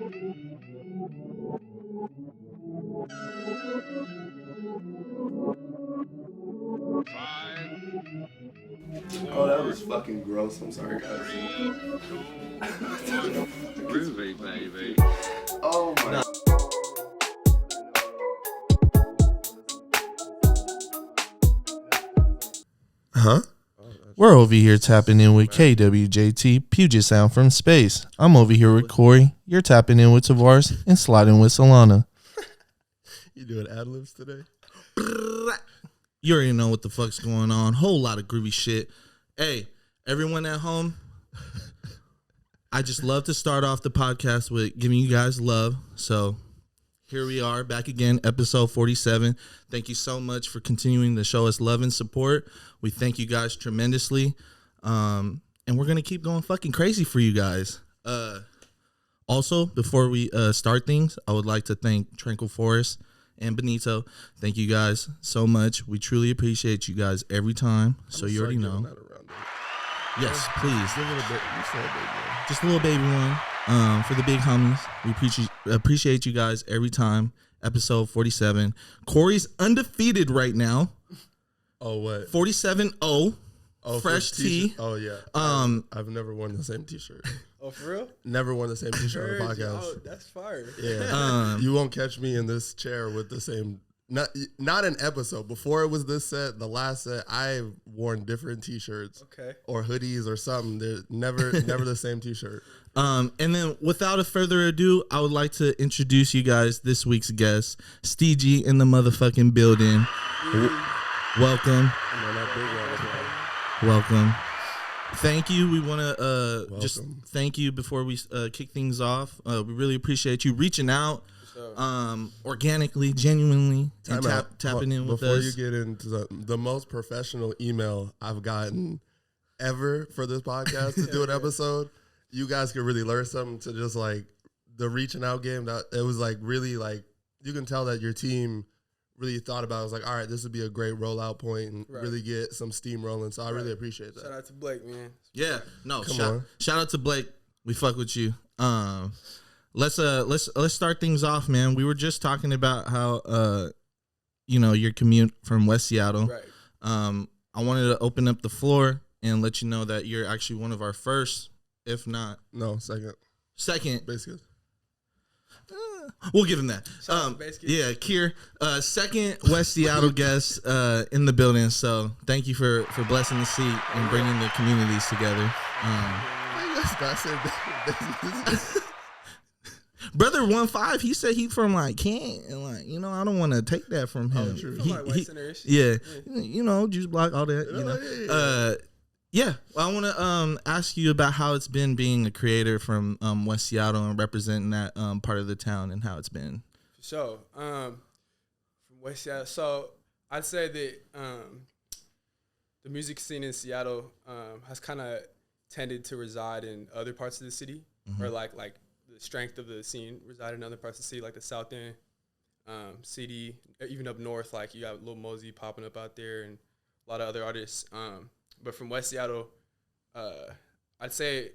Oh, that was fucking gross. I'm sorry, guys. Groovy, baby. Oh my. Huh? We're over here tapping in with KWJT, Puget Sound from space. I'm over here with Corey. You're tapping in with Tavares and sliding with Solana. You doing ad-libs today? You already know what the fuck's going on. Whole lot of groovy shit. Hey, everyone at home, I just love to start off the podcast with giving you guys love. So here we are back again, episode 47. Thank you so much for continuing to show us love and support. We thank you guys tremendously. And we're going to keep going fucking crazy for you guys. Also, before we start things, I would like to thank Tranquil Forest and Benito. Thank you guys so much. We truly appreciate you guys every time. So you already know. Yes, please. Give it a bit. You said baby. Just a little baby one for the big homies. We appreciate you guys every time. Episode 47. Corey's undefeated right now. Oh, what? 47-0. Oh, fresh tee. Oh, yeah. I've never worn the same t-shirt. Oh, for real? Never worn the same t-shirt on the podcast. Oh, that's fire. Yeah. You won't catch me in this chair with the same. Not an episode. Before it was this set, the last set, I've worn different t-shirts. Okay. Or hoodies or something. They're never the same t-shirt. And then without a further ado, I would like to introduce you guys this week's guest, Steegey in the motherfucking building. Welcome. Welcome. Thank you. We want to just thank you before we kick things off. We really appreciate you reaching out organically, genuinely, and tapping in with us. Before you get into the most professional email I've gotten ever for this podcast to do an episode, you guys could really learn something to just like the reaching out game. That it was like really like you can tell that your team really thought about it. It was like, all right, this would be a great rollout point and really get some steam rolling. So I really appreciate that. Shout out to Blake, man. Yeah, no, Come shout out to Blake. We fuck with you. Let's start things off, man. We were just talking about how your commute from West Seattle. Right. I wanted to open up the floor and let you know that you're actually one of our first, if not second. Basically. We'll give him that. Yeah, Kier, second West Seattle guest in the building. So thank you for blessing the seat and bringing the communities together. Brother 1-5, he said he from like Kent, and like I don't want to take that from him. Oh, true. Yeah, juice block, all that. Yeah, well, I want to ask you about how it's been being a creator from West Seattle and representing that part of the town and how it's been. So, from West Seattle, so I'd say that the music scene in Seattle has kind of tended to reside in other parts of the city, or like the strength of the scene reside in other parts of the city, like the South End, CD, even up north. Like you got Lil Mosey popping up out there, and a lot of other artists. But from West Seattle, I'd say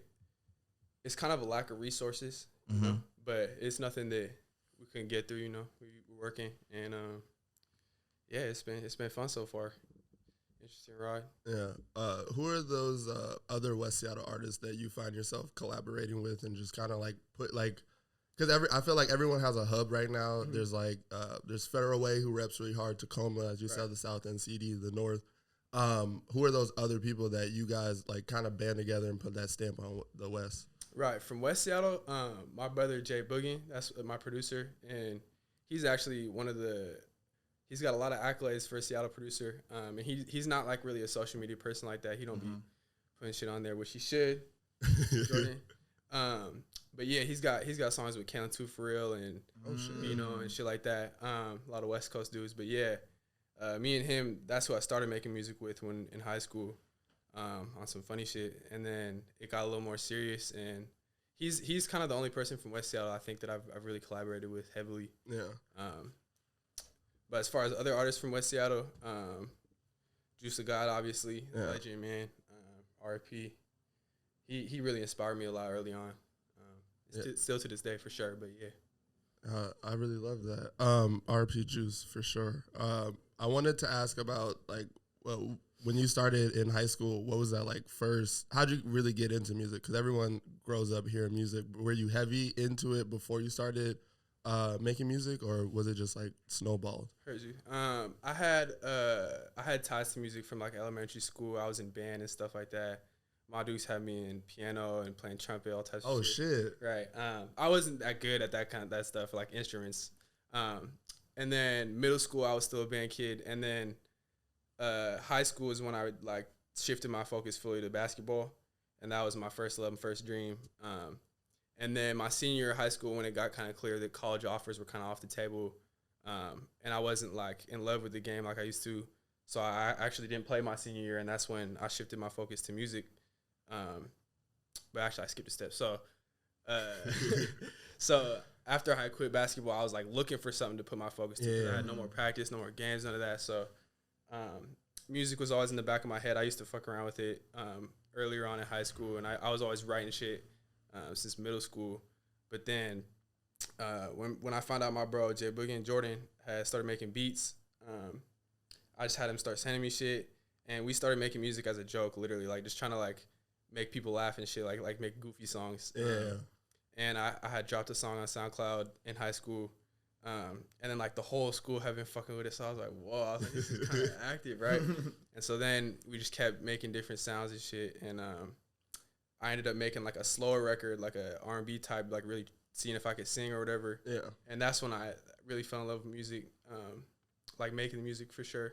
it's kind of a lack of resources, but it's nothing that we couldn't get through. We're working, and it's been fun so far. Interesting ride. Yeah. Who are those other West Seattle artists that you find yourself collaborating with and just kind of like put like, because I feel like everyone has a hub right now. There's like there's Federal Way who reps really hard, Tacoma, as you said, the South End, CD, the North. Who are those other people that you guys like kind of band together and put that stamp on the West? Right. From West Seattle, my brother Jay Boogin, that's my producer, and he's actually he's got a lot of accolades for a Seattle producer. And he's not like really a social media person like that. He don't be putting shit on there, which he should. Jordan. But yeah, he's got songs with Kalen 2 for real and and shit like that. A lot of West Coast dudes, but yeah. Me and him, that's who I started making music with when in high school, on some funny shit. And then it got a little more serious. And he's kind of the only person from West Seattle I think that I've really collaborated with heavily. Yeah. But as far as other artists from West Seattle, Juice of God, obviously, legend, man. RP. He really inspired me a lot early on. Still to this day, for sure. But yeah. I really love that. RP Juice for sure. I wanted to ask about like, well, when you started in high school, what was that like first? How'd you really get into music? Because everyone grows up hearing music. Were you heavy into it before you started making music, or was it just like snowballed? Heard you. I had ties to music from like elementary school. I was in band and stuff like that. My dudes had me in piano and playing trumpet, all types of shit. Oh shit! Right. I wasn't that good at that stuff, like instruments. And then middle school, I was still a band kid, and then high school is when I like shifted my focus fully to basketball, and that was my first love and first dream. And then my senior year of high school, when it got kind of clear that college offers were kind of off the table, and I wasn't like in love with the game like I used to, so I actually didn't play my senior year, and that's when I shifted my focus to music. But actually, I skipped a step. So, so after I quit basketball, I was like looking for something to put my focus to. Yeah. I had no more practice, no more games, none of that. So, music was always in the back of my head. I used to fuck around with it earlier on in high school, and I was always writing shit since middle school. But then when I found out my bro J Boogie and Jordan had started making beats, I just had him start sending me shit, and we started making music as a joke, literally, like just trying to like make people laugh and shit, like make goofy songs. Yeah. And I had dropped a song on SoundCloud in high school, and then like the whole school had been fucking with it, so I was like, whoa, I was like, this is kind of active, right? And so then we just kept making different sounds and shit, and I ended up making like a slower record, like a R&B type, like really seeing if I could sing or whatever. Yeah. And that's when I really fell in love with music, like making music for sure.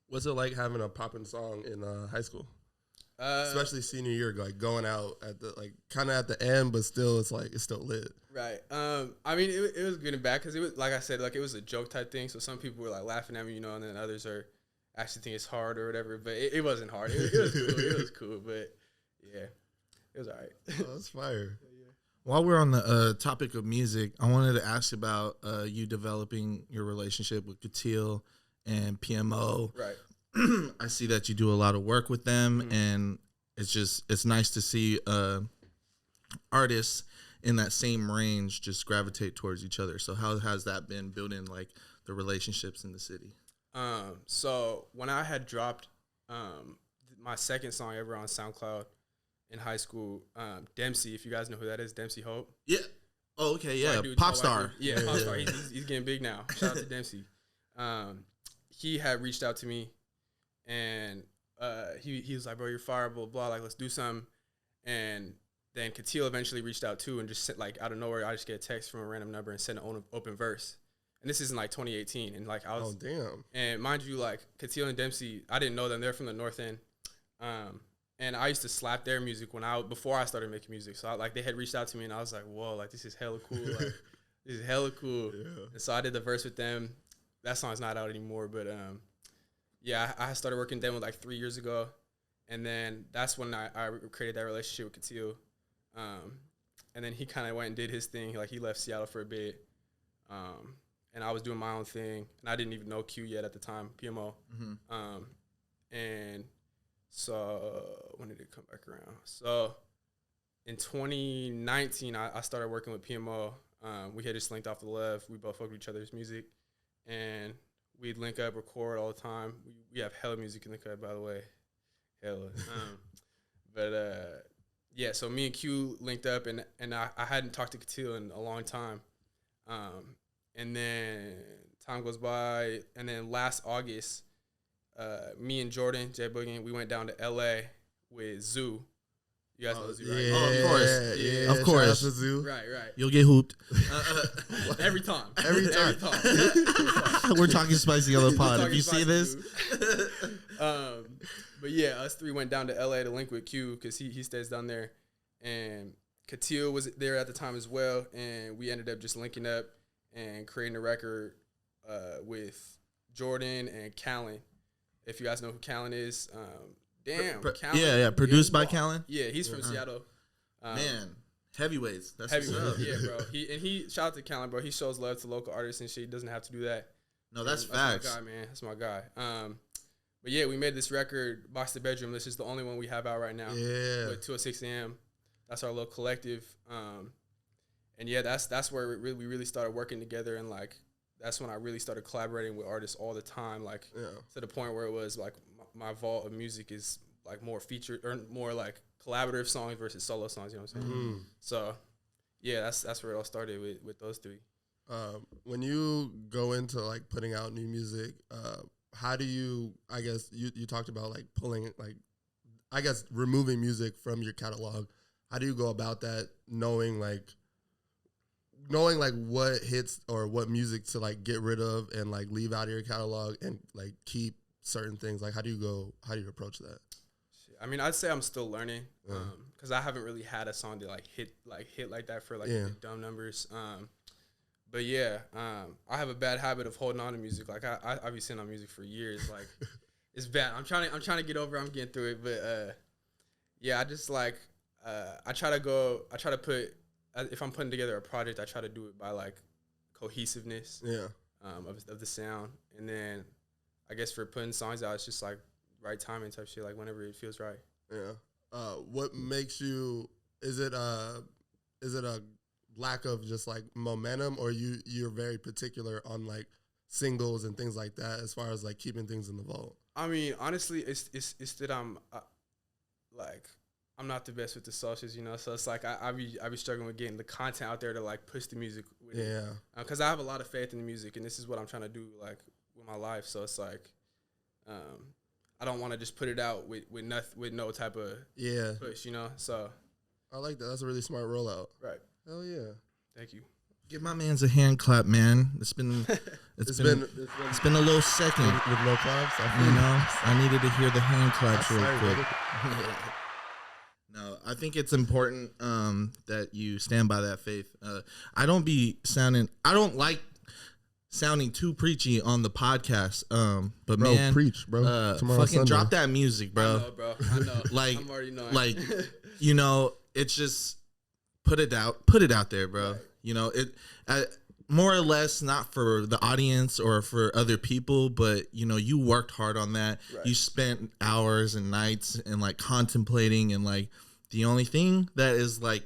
What's it like having a poppin' song in high school? Especially senior year, like going out at the like kind of at the end, but still it's like it's still lit. Right. I mean, it was good and bad because it was, like I said, like it was a joke type thing. So some people were like laughing at me, you know, and then others are actually think it's hard or whatever. But it wasn't hard. It was cool. It was cool. But yeah, it was all right. Oh, that's fire. Yeah. While we're on the topic of music, I wanted to ask about you developing your relationship with Katil and PMO. Right. I see that you do a lot of work with them, and it's nice to see artists in that same range just gravitate towards each other. So how has that been building like the relationships in the city? So when I had dropped my second song ever on SoundCloud in high school, Dempsey, if you guys know who that is, Dempsey Hope. Yeah. Oh, okay. Yeah. Dude, Pop star. Yeah, pop star. He's getting big now. Shout out to Dempsey. He had reached out to me, and he was like, bro, you're fire, blah, blah, like, let's do something. And then Katil eventually reached out too, and just sent, like, out of nowhere, I just get a text from a random number and sent an open verse. And this is in like 2018, and like I was, oh damn. And mind you, like Katil and Dempsey, I didn't know them. They're from the North End, and I used to slap their music before I started making music. So like they had reached out to me, and I was like, whoa, like this is hella cool, like this is hella cool. Yeah. And so I did the verse with them. That song's not out anymore, but yeah, I started working with them like 3 years ago, and then that's when I created that relationship with Katil. And then he kind of went and did his thing. Like he left Seattle for a bit. And I was doing my own thing, and I didn't even know Q yet at the time, PMO. Mm-hmm. And so when did it come back around? So in 2019, I started working with PMO. We had just linked off the left. We both fucked with each other's music, and we'd link up, record all the time. We have hella music in the cut, by the way. Hella. But yeah, so me and Q linked up, and I hadn't talked to Katil in a long time. And then time goes by, and then last August, me and Jordan, J Boogie, we went down to LA with Zoo. You guys know Zoo, right? Yeah, oh, of course. Yeah, of course. Zoo. Right. You'll get hooped. Every time. Every time. We're talking spicy yellow pod. If you see this. But yeah, us three went down to LA to link with Q because he stays down there. And Katil was there at the time as well. And we ended up just linking up and creating a record with Jordan and Callan. If you guys know who Callan is, Callan. Yeah, produced by Callan. Yeah, he's from Seattle. Man, heavyweights. That's heavyweight. Yeah, bro. He shout out to Callan, bro. He shows love to local artists and shit. He doesn't have to do that. No, that's facts. That's my guy, man. That's my guy. But yeah, we made this record, Box the Bedroom. This is the only one we have out right now. Yeah. With 2:06 AM. that's our little collective. And yeah, that's where we really started working together, and like that's when I really started collaborating with artists all the time, like to the point where it was like my vault of music is like more featured or more like collaborative songs versus solo songs. You know what I'm saying? Mm-hmm. So yeah, that's where it all started with those three. When you go into like putting out new music, how do you? I guess you talked about like pulling like, I guess removing music from your catalog. How do you go about that? Knowing like what hits or what music to like get rid of and like leave out of your catalog and like keep certain things. Like how do you approach that? I mean, I'd say I'm still learning because I haven't really had a song that like hit like that for like the dumb numbers. But yeah, I have a bad habit of holding on to music. Like I've been sitting on music for years. Like it's bad. I'm trying to get over it. I'm getting through it. But yeah, I just like I try to put, if I'm putting together a project, I try to do it by like cohesiveness. Of the sound, and then I guess for putting songs out, it's just like right timing type shit. Like whenever it feels right. Yeah. What makes you? Is it a lack of just like momentum, or you're very particular on like singles and things like that as far as like keeping things in the vault? I mean, honestly, it's that I'm not the best with the socials, you know. So it's like I be struggling with getting the content out there to like push the music with it. Because I have a lot of faith in the music, and this is what I'm trying to do like with my life. So it's like I don't want to just put it out with no type of push, you know. So I like that. That's a really smart rollout. Right. Hell yeah. Thank you. Give my man's a hand clap, man. It's been a little second with no claps. You know, I needed to hear the hand claps real quick. No, I think it's important that you stand by that faith. I don't like sounding too preachy on the podcast. But bro, man, preach, bro. Fucking Sunday. drop that music, bro. I know, bro. I know. Like, I'm already knowing. Like, you know, it's just put it out there, bro. Right. You know, it more or less not for the audience or for other people, but you know, you worked hard on that. Right. You spent hours and nights and like contemplating, and like the only thing that is like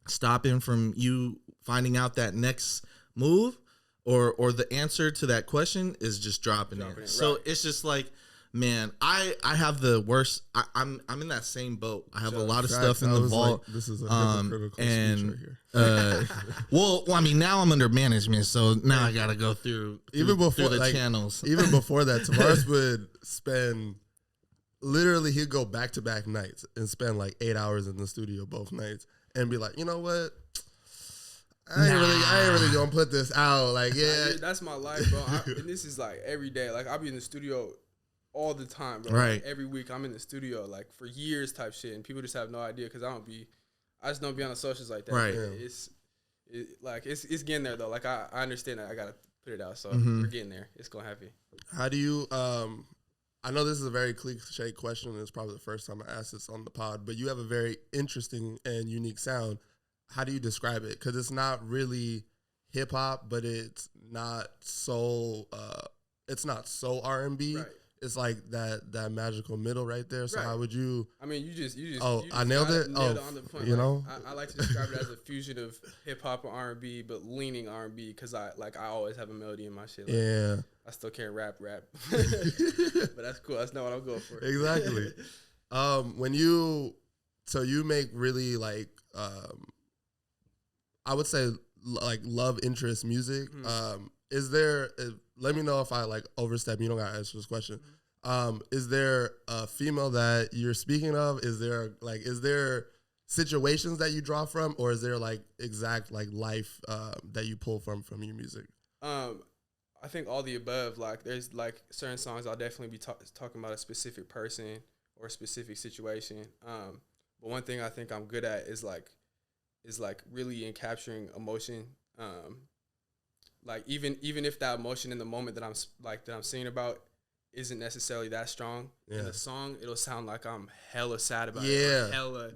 stopping from you finding out that next move or the answer to that question is just dropping it. So right. It's just like, man, I have the worst. I'm in that same boat. I have a lot of stuff in the vault. Like, this is a hypocritical and speech right here. well, I mean, now I'm under management, so now I gotta go through the like, channels. Even before that, Tavares would spend literally, he'd go back to back nights and spend like 8 hours in the studio both nights and be like, you know what? I ain't really gonna put this out. Like, yeah, that's my life, bro. And this is like every day. Like, I'll be in the studio all the time, bro. Right. Like, every week I'm in the studio, like for years type shit, and people just have no idea because I just don't be on the socials like that. Right. It's getting there though. Like I understand that I gotta put it out, so we're getting there. It's gonna happen. How do you? I know this is a very cliche question, and it's probably the first time I asked this on the pod, but you have a very interesting and unique sound. How do you describe it? Because it's not really hip hop, but it's not so R&B. Right. It's like that magical middle right there. So right. How would you? I mean, you just I nailed it. Nailed it on the point. You know, I like to describe it as a fusion of hip hop and R&B, but leaning R&B because I always have a melody in my shit. Like, yeah, I still can't rap, but that's cool. That's not what I'm going for. Exactly. When you make really like I would say like love interest music. Mm-hmm. Is there? Let me know if I like overstep. You don't gotta answer this question. Is there a female that you're speaking of? Is there situations that you draw from, or is there like exact like life that you pull from your music? I think all the above. Like there's like certain songs I'll definitely be talking about a specific person or a specific situation. But one thing I think I'm good at is really in capturing emotion. Like even if that emotion in the moment that I'm singing about isn't necessarily that strong in the song, it'll sound like I'm hella sad about it, or hella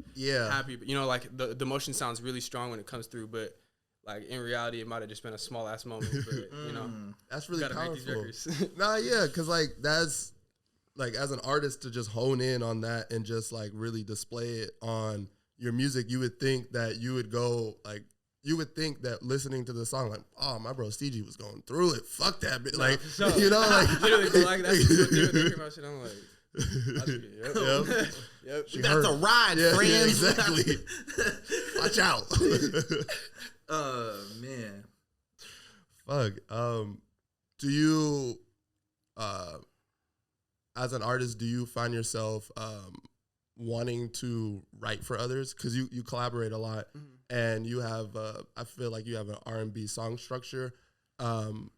happy. But you know, like the emotion sounds really strong when it comes through, but like in reality, it might have just been a small ass moment. But you know, that's really powerful. Make these records. Nah, yeah, because like that's like as an artist to just hone in on that and just like really display it on your music, you would think that you would go like. You would think that listening to the song, like, oh, my bro Steegey was going through it. Fuck that bitch. Like, So, you know, like, literally, like that's what they were thinking about shit. I'm like, yep. You got to ride, yeah, friends. Yeah, exactly. Watch out. Man. Fuck. Do you, as an artist, do you find yourself wanting to write for others? Because you collaborate a lot, and you have, I feel like you have an R&B song structure. Do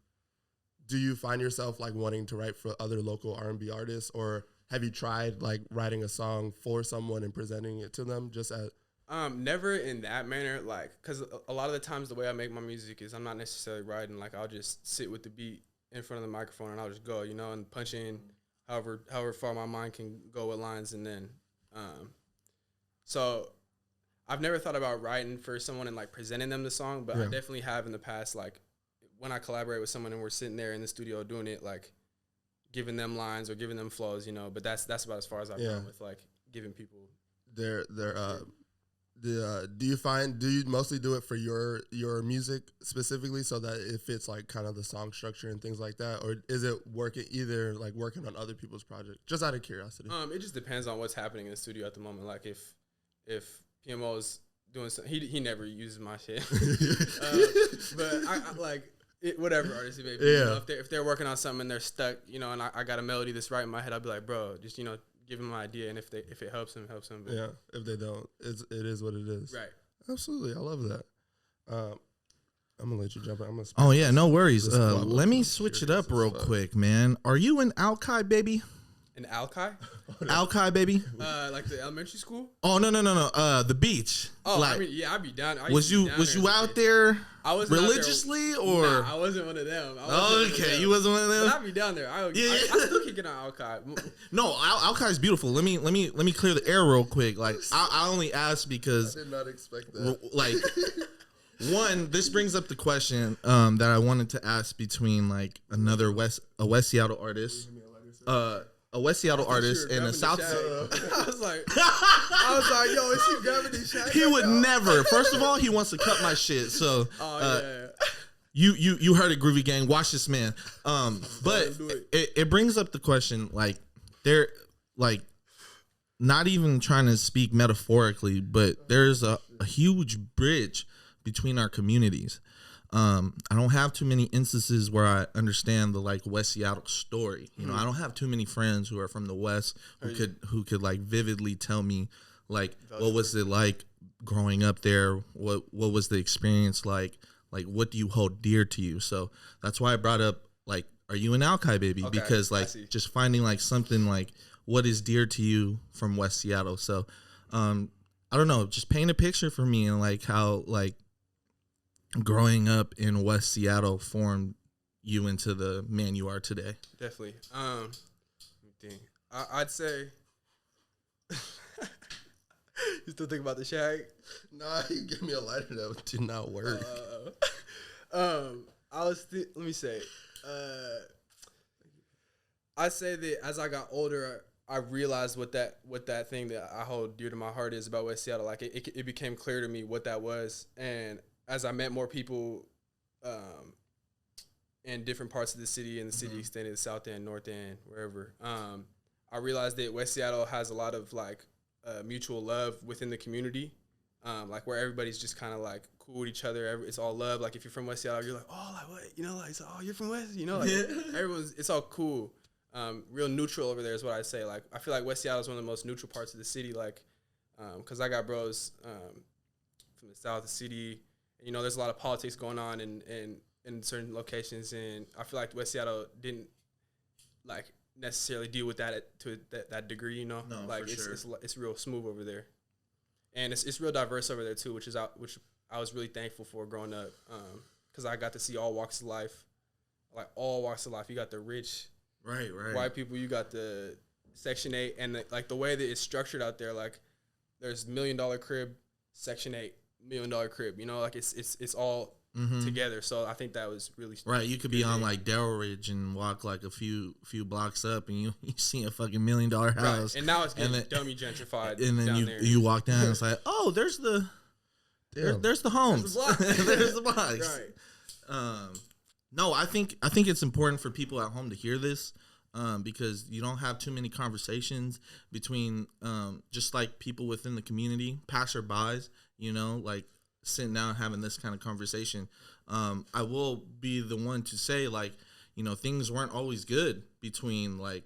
you find yourself like wanting to write for other local R&B artists, or have you tried like writing a song for someone and presenting it to them just as? Never in that manner, like, because a lot of the times the way I make my music is I'm not necessarily writing. Like, I'll just sit with the beat in front of the microphone and I'll just go, you know, and punch in however far my mind can go with lines, and then, so I've never thought about writing for someone and like presenting them the song, but I definitely have in the past, like when I collaborate with someone and we're sitting there in the studio doing it, like giving them lines or giving them flows, you know. But that's about as far as I've gone with like giving people do you mostly do it for your music specifically so that it fits like kind of the song structure and things like that, or is it working on other people's projects? Just out of curiosity. It just depends on what's happening in the studio at the moment. Like if PMO is doing something, he never uses my shit. But I like it, whatever artist it may be. You know, if they're working on something and they're stuck, you know, and I got a melody that's right in my head, I'll be like, bro, just, you know, give him my idea, and if it helps him, helps him. But yeah, if they don't, it is what it is. Right. Absolutely, I love that. I'm gonna let you jump in. I'm gonna. Oh yeah, no worries. Let me switch it up real quick, man. Are you an Alki baby? An Alki? Alki baby? Like the elementary school? Oh no. The beach. Oh, like, I mean, yeah, I'd be down. Was you out there I wasn't religiously out there, or? Nah, I wasn't one of them. Okay, you wasn't one of them. But I'd be down there. I still can't get on Alki. No, Alki is beautiful. Let me clear the air real quick. Like I only asked because I did not expect that. Like. One, this brings up the question that I wanted to ask between like a West Seattle artist, a West Seattle artist and a South. I was like, yo, is he grabbing the shot? He would never. First of all, he wants to cut my shit. So, you heard it, Groovy Gang. Watch this man. But it brings up the question, like they're like not even trying to speak metaphorically, but there's a huge bridge between our communities. I don't have too many instances where I understand the like West Seattle story. You know, I don't have too many friends who are from the West who could like vividly tell me like what was it like growing up there? What was the experience like? Like what do you hold dear to you? So that's why I brought up like, are you an Alki baby? Okay, because like just finding like something like what is dear to you from West Seattle. So I don't know, just paint a picture for me and like how like growing up in West Seattle formed you into the man you are today. Definitely. I'd say you still think about the shag? Nah, you gave me a lighter that did not work. Let me say, I'd say that as I got older, I realized what that thing that I hold dear to my heart is about West Seattle. Like it became clear to me what that was, and as I met more people in different parts of the city, and the city extended to South End, North End, wherever, I realized that West Seattle has a lot of like mutual love within the community, like where everybody's just kind of like cool with each other. It's all love. Like if you're from West Seattle, you're like, oh, like what, you know, like oh, you're from West, you know, like it's all cool. Real neutral over there is what I say. Like I feel like West Seattle is one of the most neutral parts of the city. Like, cause I got bros from the south of the city. You know, there's a lot of politics going on in certain locations, and I feel like West Seattle didn't like necessarily deal with that to that degree. You know, no, like for sure. it's real smooth over there, and it's real diverse over there too, which I was really thankful for growing up, because I got to see all walks of life, like all walks of life. You got the rich, right, white people. You got the Section 8, and like the way that it's structured out there, like there's $1 million crib, Section 8. $1 million crib, you know, like it's all together. So I think that was really Right, you could be on like Darrell Ridge and walk like a few blocks up, and you see a fucking $1 million house, right. And now it's getting then, dummy gentrified. and then down there. you walk down, and it's like, oh, there's the homes, block. there's the blocks. Right. No, I think it's important for people at home to hear this, because you don't have too many conversations between just like people within the community, passerbys, like sitting down and having this kind of conversation. I will be the one to say, like, things weren't always good between like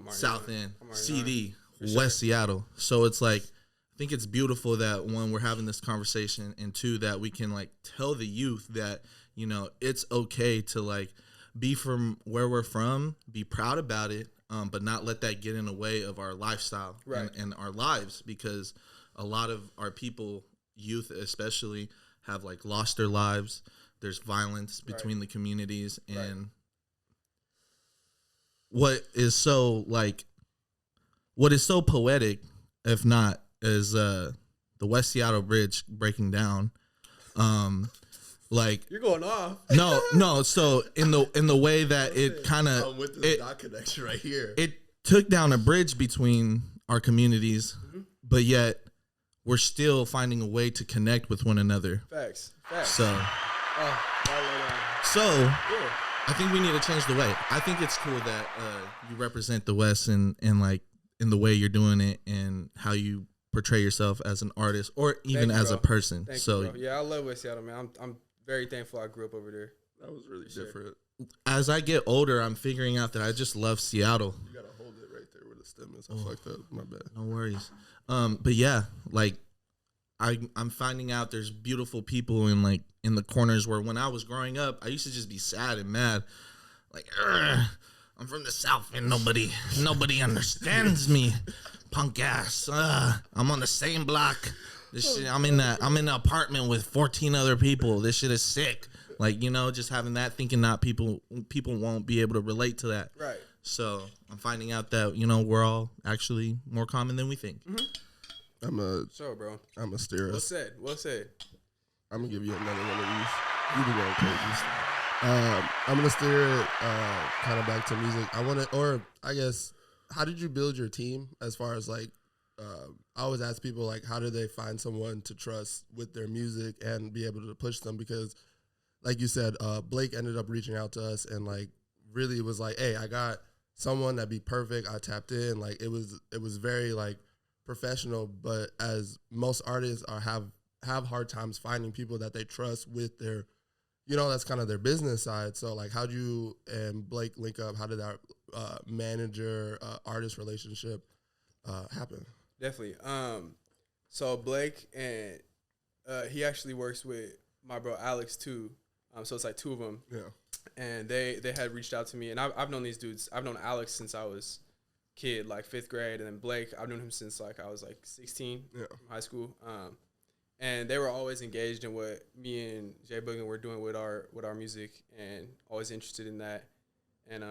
South End, CD, West Seattle. So it's like, I think it's beautiful that, one, we're having this conversation, and two, that we can like tell the youth that, it's okay to like be from where we're from, be proud about it, but not let that get in the way of our lifestyle and our lives, because a lot of our people, youth especially, have like lost their lives. There's violence between the communities, and what is so poetic, if not, is the West Seattle Bridge breaking down. Like, you're going off. No. So in the way that it kind of with the dot connection right here, it took down a bridge between our communities, but yet we're still finding a way to connect with one another. Facts. So, I think we need to change the way. I think it's cool that you represent the West and like in the way you're doing it and how you portray yourself as an artist or even as a person. Thank you, bro. Yeah, I love West Seattle, man. I'm very thankful I grew up over there. that was really different. As I get older, I'm figuring out that I just love Seattle. You gotta hold it right there where the stem is. I fucked up. My bad. No worries. But yeah, like I'm finding out there's beautiful people in the corners where when I was growing up, I used to just be sad and mad. Like, I'm from the South and nobody understands me. Punk ass. I'm on the same block. This shit, I'm in an apartment with 14 other people. This shit is sick. Like, just having that, thinking that people won't be able to relate to that. Right. So I'm finding out that, we're all actually more common than we think. I'm a steer. Well said. I'm gonna give you another one of these. You do going crazy. I'm gonna steer it kind of back to music. I guess, how did you build your team as far as like? I always ask people, like, how do they find someone to trust with their music and be able to push them? Because, like you said, Blake ended up reaching out to us and like really was like, hey, I got someone that'd be perfect. I tapped in. Like, it was very like professional, but as most artists have hard times finding people that they trust with their, that's kind of their business side. So like, how'd you and Blake link up? How did that manager artist relationship happen? Definitely. So Blake and he actually works with my bro Alex too. So it's like two of them. Yeah. And they had reached out to me, and I've known these dudes. I've known Alex since I was kid, like 5th grade, and then Blake, I've known him since like I was like 16 from high school. And they were always engaged in what me and Jay Boogan were doing with our music, and always interested in that. And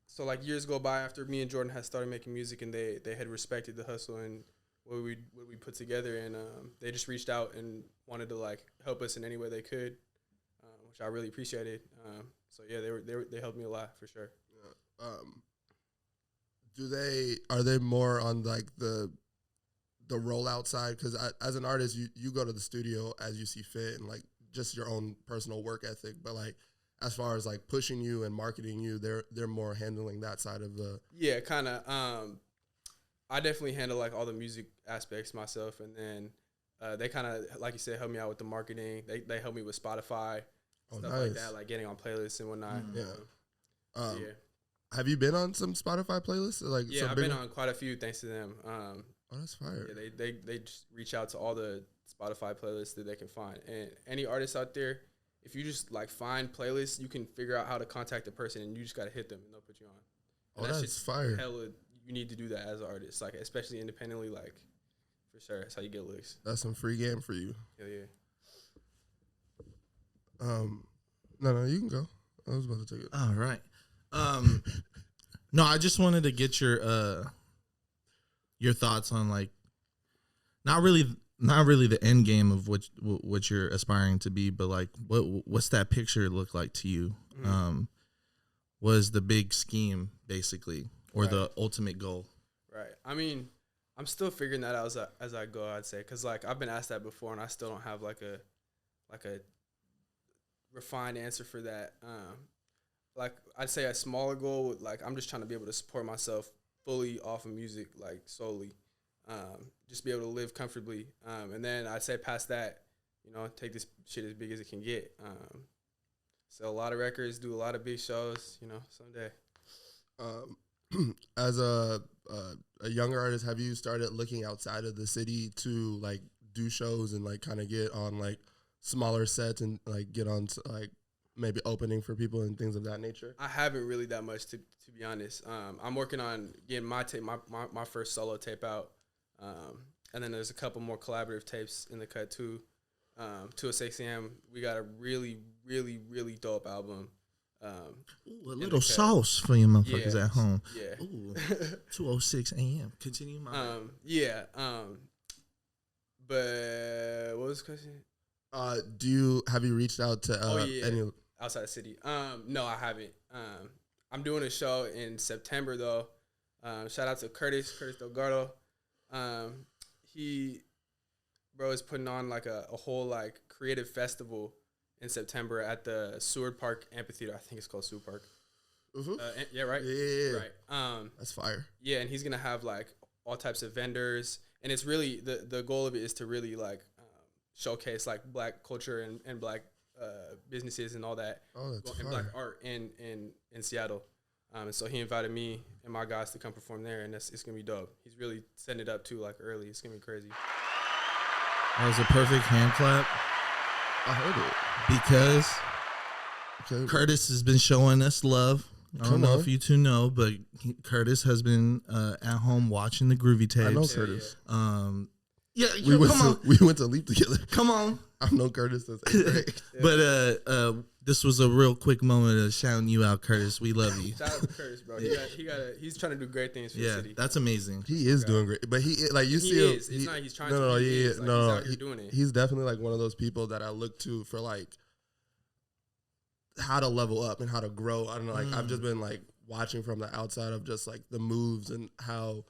so like years go by after me and Jordan had started making music, and they had respected the hustle and what we put together, and they just reached out and wanted to like help us in any way they could, which I really appreciated. So yeah, they helped me a lot for sure. Yeah. Are they more on like the rollout side? Because as an artist, you go to the studio as you see fit and like just your own personal work ethic, but like as far as like pushing you and marketing you, they're more handling that side of the. Yeah, kind of. I definitely handle like all the music aspects myself, and then they kind of, like you said, help me out with the marketing. They help me with Spotify, stuff like that, like getting on playlists and whatnot. Yeah. Have you been on some Spotify playlists? Like, yeah, I've been on quite a few thanks to them. Oh, that's fire. Yeah, they just reach out to all the Spotify playlists that they can find, and any artists out there, if you just like find playlists, you can figure out how to contact the person, and you just gotta hit them, and they'll put you on. And that's fire. Hella, you need to do that as an artist, like especially independently, like for sure. That's how you get licks. That's some free game for you. Hell yeah. No, you can go. I was about to take it. All right. No, I just wanted to get your thoughts on like, not really not really the end game of what you're aspiring to be, but like what's that picture look like to you? Was the big scheme basically, or the ultimate goal? Right. I mean, I'm still figuring that out as I go, I'd say, because like I've been asked that before, and I still don't have like a refined answer for that. Like I'd say a smaller goal would, like, I'm just trying to be able to support myself fully off of music, like solely, just be able to live comfortably. And then I'd say past that, you know, take this shit as big as it can get. Sell a lot of records, do a lot of big shows, you know, someday. As a younger artist, have you started looking outside of the city to like do shows and like kind of get on like smaller sets and like get on like maybe opening for people and things of that nature? I haven't really that much, to be honest. I'm working on getting my tape, my first solo tape out, and then there's a couple more collaborative tapes in the cut too. 206 AM, we got a really, really, really dope album. Ooh, a little sauce for you motherfuckers at home. Yeah. Ooh, 2:06 a.m. Continue my. But what was the question? Have you reached out to any outside the city? No, I haven't. I'm doing a show in September though. Shout out to Curtis Delgado. He is putting on like a whole like creative festival in September at the Seward Park Amphitheater. I think it's called Seward Park. Mm-hmm. Yeah, right? Yeah. Right. That's fire. Yeah, and he's going to have like all types of vendors. And it's really, the goal of it is to really like showcase like black culture and black businesses and all that. Oh, that's and fire. black art in Seattle. And so he invited me and my guys to come perform there, and it's going to be dope. He's really setting it up too, like early. It's going to be crazy. That was a perfect hand clap. I heard it. Because Okay. Curtis has been showing us love. I don't Come know on. if you two know, but Curtis has been at home watching the Groovy Tapes. I know Curtis. Come We went to Leap together. Come on. I've known Curtis since 8th grade. But this was a real quick moment of shouting you out, Curtis. We love you. Shout out to Curtis, bro. He's trying to do great things for the Yeah, city. that's amazing. He is doing great, but he like you He see him. is. It's not he's trying no, to. No, He is. Like, he's out here doing it. He's definitely like one of those people that I look to for like how to level up and how to grow. I don't know. Like I've just been like watching from the outside of just like the moves and how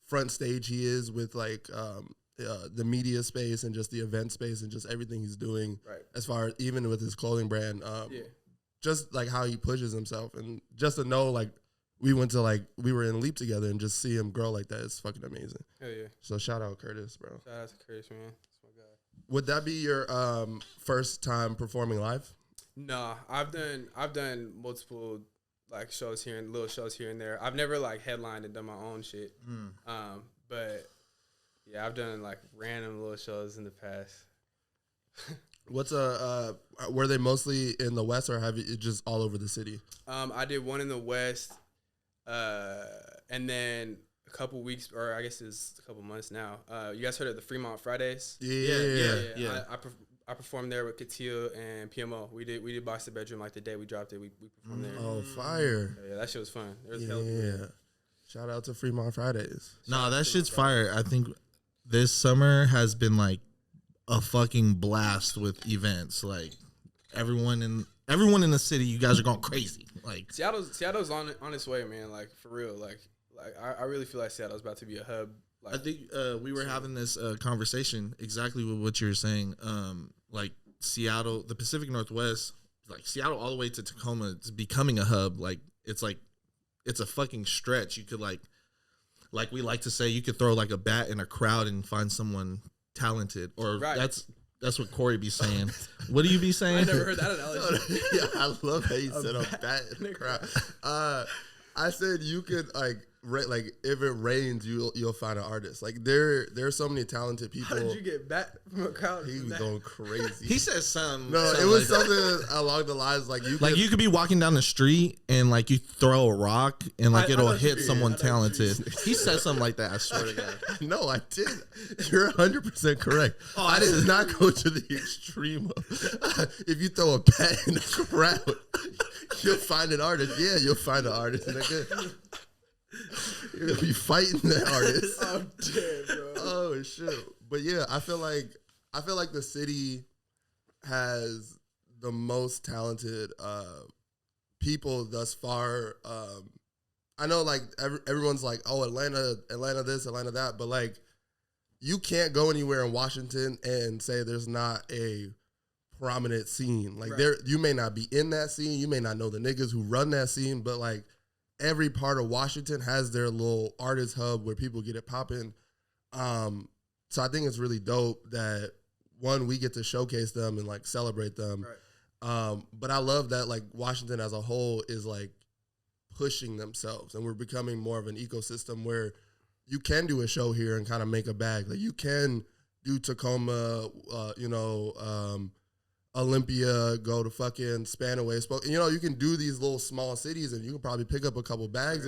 front stage he is with like the media space and just the event space and just everything he's doing. Right. As far as even with his clothing brand. Just like how he pushes himself and just to know like we were in Leap together and just see him grow like that is fucking amazing. Hell yeah. So shout out Curtis, bro. Shout out to Curtis, man. That's my guy. Would that be your first time performing live? Nah, I've done multiple like shows here and little shows here and there. I've never like headlined and done my own shit. But yeah, I've done like random little shows in the past. What's were they mostly in the West or have you just all over the city? I did one in the West, and then a couple weeks, or I guess it's a couple months now. You guys heard of the Fremont Fridays? Yeah. I performed there with Katil and PMO. We did Box the Bedroom like the day we dropped it. We performed there. Oh, fire. Yeah, that shit was fun. It was hella good. Yeah. Shout out to Fremont Fridays. Nah, that shit's fire. I think this summer has been like a fucking blast with events. Like everyone in the city, you guys are going crazy. Like Seattle's on its way, man. Like for real. Like I really feel like Seattle's about to be a hub. Like, I think we were having this conversation exactly with what you were saying. Like Seattle, the Pacific Northwest, like Seattle all the way to Tacoma, it's becoming a hub. Like it's a fucking stretch. You could like we like to say, you could throw like a bat in a crowd and find someone talented. Or right. that's what Corey be saying. What do you be saying? I never heard that analogy. Yeah, I love how you said a bat in the crowd. I said you could like if it rains, you'll find an artist. Like there's so many talented people. How did you get bat from a crowd? He was going crazy. He said something. No, it was something along the lines like you could be walking down the street and like you throw a rock and like it'll hit someone talented. He said something like that. I swear to God. No, I did. You're 100% correct. I did not go to the extreme of if you throw a bat in the crowd, you'll find an artist. Yeah, you'll find an artist, nigga. You're gonna be fighting that artist. I'm dead, bro. Oh Oh shit! But yeah, I feel like the city has the most talented people thus far. I know like everyone's like, oh, Atlanta this, Atlanta that, but like you can't go anywhere in Washington and say there's not a prominent scene. Like you may not be in that scene, you may not know the niggas who run that scene, but like every part of Washington has their little artist hub where people get it popping. So I think it's really dope that one, we get to showcase them and like celebrate them. Right. But I love that like Washington as a whole is like pushing themselves, and we're becoming more of an ecosystem where you can do a show here and kind of make a bag. Like you can do Tacoma, Olympia, go to fucking Spanaway, you can do these little small cities and you can probably pick up a couple bags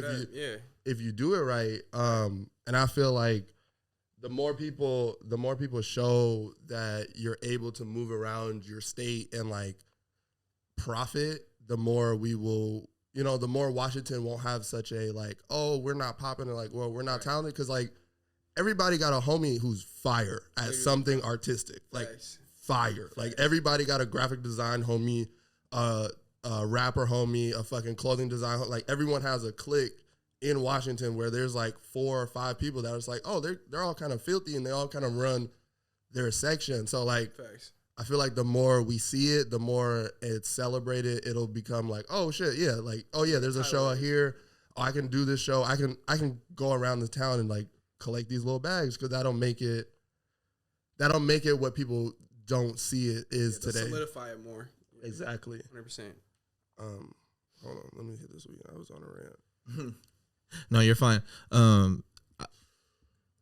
if you do it right. And I feel like the more people show that you're able to move around your state and like profit, the more we will, the more Washington won't have such a like, oh, we're not popping, and like, well, we're not talented, because like everybody got a homie who's fire at something artistic, like fire. Like everybody got a graphic design homie, a rapper homie, a fucking clothing design. Like everyone has a clique in Washington where there's like 4 or 5 people that are just like, oh, they're all kind of filthy and they all kind of run their section. So like, I feel like the more we see it, the more it's celebrated. It'll become like, oh shit, yeah, like, oh yeah, there's a show out here. Oh, I can do this show. I can go around the town and like collect these little bags, because that'll make it what people don't see it is today. Solidify it more. Exactly. 100%. Hold on, let me hit this week. I was on a rant. No, you're fine.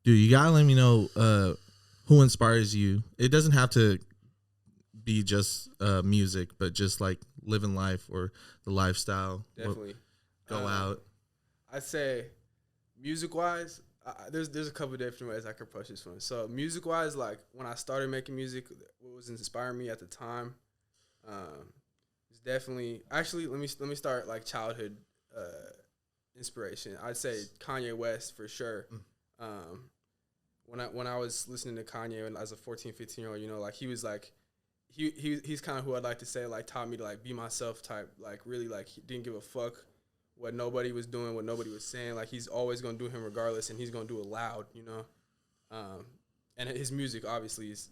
Dude, you gotta let me know who inspires you. It doesn't have to be just music, but just like living life or the lifestyle. Definitely. Go out. I'd say music-wise, there's a couple of different ways I could approach this one. So music-wise, like when I started making music, what was inspiring me at the time is definitely, actually, let me start like childhood inspiration. I'd say Kanye West for sure. When I was listening to Kanye and as a 14, 15-year-old, like he was like, he's kind of who I'd like to say like taught me to like be myself type, like really like he didn't give a fuck what nobody was doing, what nobody was saying. Like he's always gonna do him regardless, and he's gonna do it loud, and his music obviously is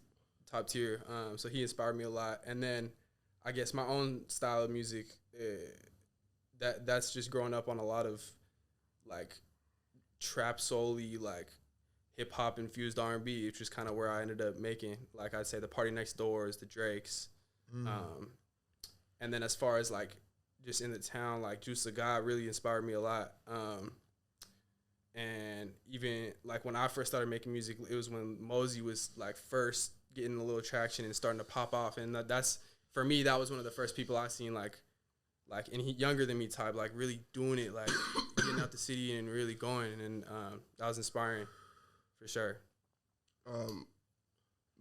top tier. So he inspired me a lot. And then I guess my own style of music, that's just growing up on a lot of like trap soul-y, like hip hop infused R&B, which is kind of where I ended up making, like I'd say the Party Next Doors, the Drakes. And then as far as like just in the town, like Juice the God really inspired me a lot. And even like when I first started making music, it was when Mosey was like first getting a little traction and starting to pop off. And that's, for me, that was one of the first people I seen like, and he younger than me type, like really doing it, like getting out the city and really going. And that was inspiring for sure.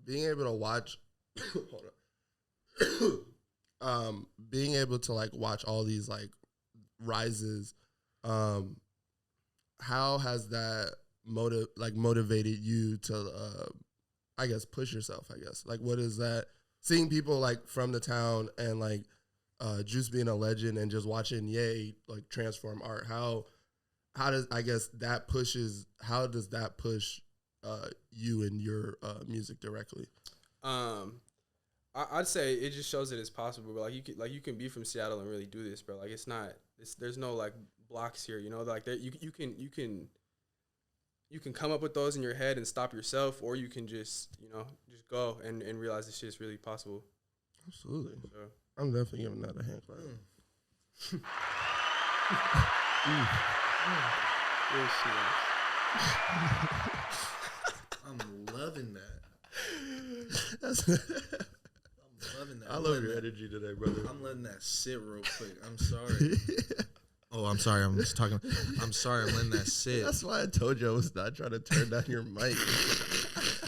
Being able to watch, being able to like watch all these like rises, how has that motivated you to, I guess, push yourself, I guess? Like, what is that, seeing people like from the town and like Juice being a legend and just watching Ye like transform art, how does, I guess, how does that push you and your music directly? I'd say it just shows that it's possible, bro. Like you can be from Seattle and really do this, bro. Like there's no like blocks here, like that you can come up with those in your head and stop yourself, or you can just go and realize this shit is really possible. Absolutely. So. I'm definitely giving that a hand clap. I'm loving that. I'm loving that. I love your energy today, brother. I'm letting that sit real quick. I'm sorry. Oh, I'm sorry. I'm just talking. I'm sorry. I'm letting that sit. That's why I told you I was not trying to turn down your mic.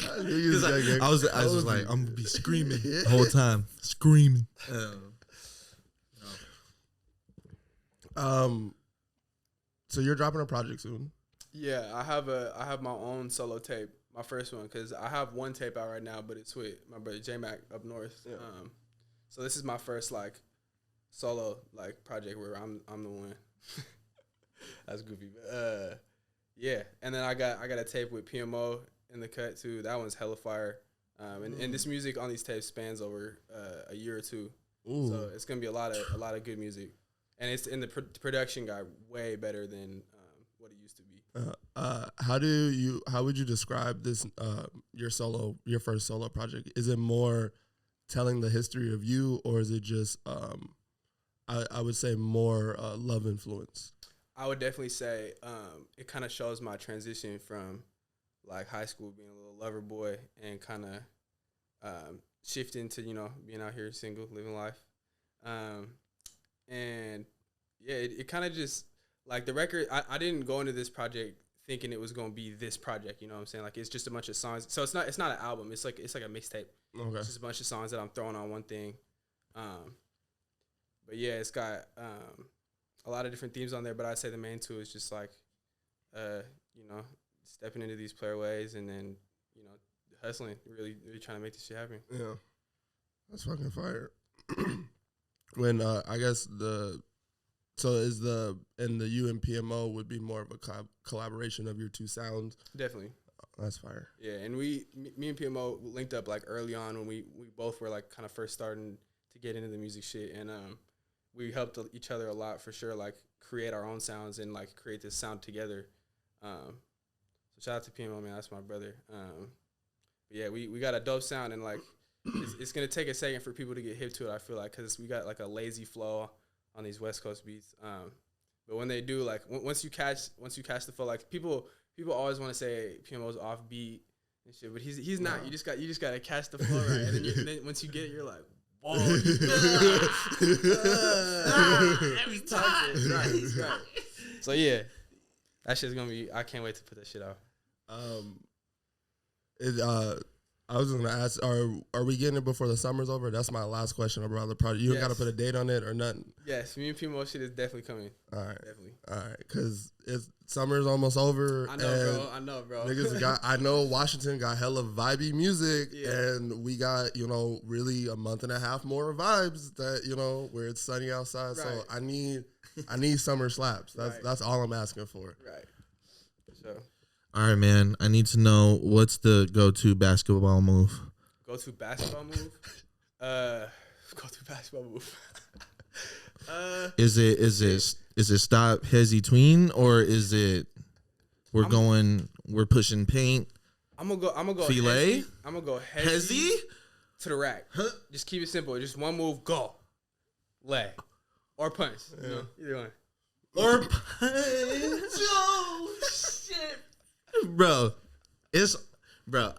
I was like, I'm gonna be screaming the whole time, screaming. So you're dropping a project soon? Yeah, I have my own solo tape, my first one, because I have one tape out right now, but it's with my brother J Mac up north. Yeah. So this is my first like solo like project where I'm the one. That's goofy. But, yeah, and then I got a tape with PMO in the cut too. That one's hella fire. And this music on these tapes spans over a year or two. Ooh. So it's gonna be a lot of good music, and it's in the production got way better than what it used to be. How would you describe this your first solo project? Is it more telling the history of you, or is it just I would say more love influence? I would definitely say it kind of shows my transition from like high school being a little lover boy and kind of shifting to being out here single, living life, and yeah, it kind of just like the record. I didn't go into this project thinking it was gonna be this project. You know what I'm saying? Like it's just a bunch of songs. So it's not an album. It's like a mixtape. Okay. It's just a bunch of songs that I'm throwing on one thing. But yeah, it's got a lot of different themes on there. But I'd say the main two is just like, stepping into these player ways and then, hustling, really trying to make this shit happen. Yeah, that's fucking fire. When I guess the you and PMO would be more of a collaboration of your two sounds. Definitely. That's fire. Yeah, and me and PMO linked up like early on when we both were like kind of first starting to get into the music shit, and we helped each other a lot for sure, like create our own sounds and like create this sound together. So shout out to PMO, man, that's my brother. But yeah, we got a dope sound, and like it's gonna take a second for people to get hip to it. I feel like because we got like a lazy flow on these West Coast beats. But when they do, like once you catch the flow, like people always want to say PMO's off beat and shit, but he's not. You just got to catch the flow right, and then once you get it, you're like, whoa, every time, right. So yeah, that shit's gonna be. I can't wait to put that shit out. I was gonna ask, are we getting it before the summer's over? That's my last question about the project. You don't gotta put a date on it or nothing. Yes, me and PMO shit is definitely coming. All right, definitely. All right, because summer's almost over. I know, bro. Niggas I know Washington got hella vibey music, and we got really a month and a half more vibes that where it's sunny outside. Right. So I need summer slaps. That's all I'm asking for. Right. So. All right, man. I need to know what's the go-to basketball move. Go-to basketball move? Go-to basketball move. Is it stop hezzy tween, or is it we're pushing paint? I'm gonna go filet. I'm gonna go hezzy to the rack. Huh? Just keep it simple. Just one move, go, leg, or punch. Either one. Or punch. Oh shit. Bro,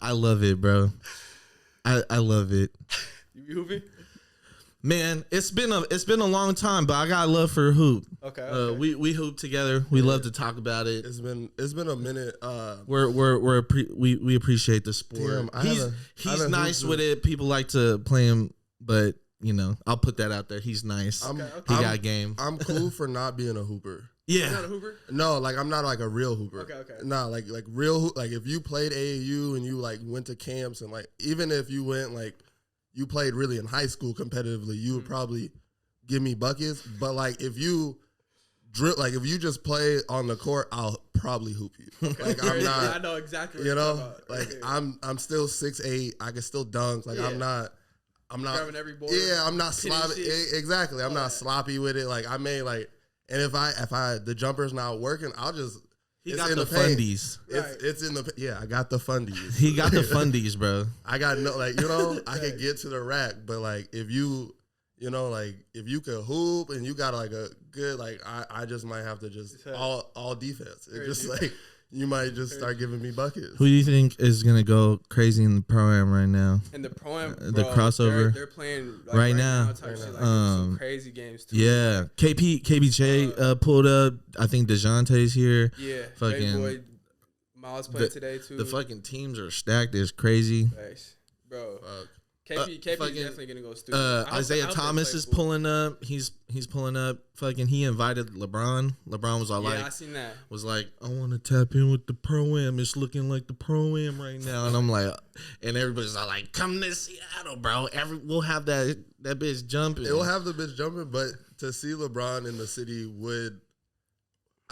I love it, bro. I love it. You be hooping? Man, it's been a long time, but I got love for hoop. Okay. We hoop together. We love to talk about it. It's been a minute. We appreciate the sport. Damn, he's nice with it. People like to play him, but I'll put that out there. He's nice. He got game. I'm cool for not being a hooper. Yeah. You're not a hooper? No, like I'm not like a real hooper. Okay. Nah, like real like if you played AAU and you like went to camps and like even if you went like you played really in high school competitively, you would probably give me buckets. But like if you if you just play on the court, I'll probably hoop you. Like I'm not. I know exactly. What you're talking about. Like I'm still 6'8". I can still dunk. Like I'm not. Grabbing every board. Yeah, I'm not sloppy. Exactly. I'm not sloppy with it. Like I may like. And if the jumper's not working, I'll just. He got the fundies. It's in the I got the fundies. He got the fundies, bro. I got I could get to the rack, but like if you if you could hoop and you got like a good I just might have to just all defense. It's just like you might just start giving me buckets. Who do you think is gonna go crazy in the pro-am right now? In the pro-am, the crossover, they're playing right now. Some crazy games too. Yeah, KBJ pulled up. I think DeJounte's here. Yeah, fucking boy, Miles played today too. The fucking teams are stacked. It's crazy, bro. KP is fucking, definitely gonna go stupid. I hope Isaiah they Thomas play is pool. pulling up. He's pulling up. Fucking, he invited LeBron. LeBron was all Yeah, like, I seen that. was like, I want to tap in with the pro-am. It's looking like the pro-am right now. And I'm like, and everybody's all like, come to Seattle, bro. We'll have that bitch jumping. It will have the bitch jumping, but to see LeBron in the city would.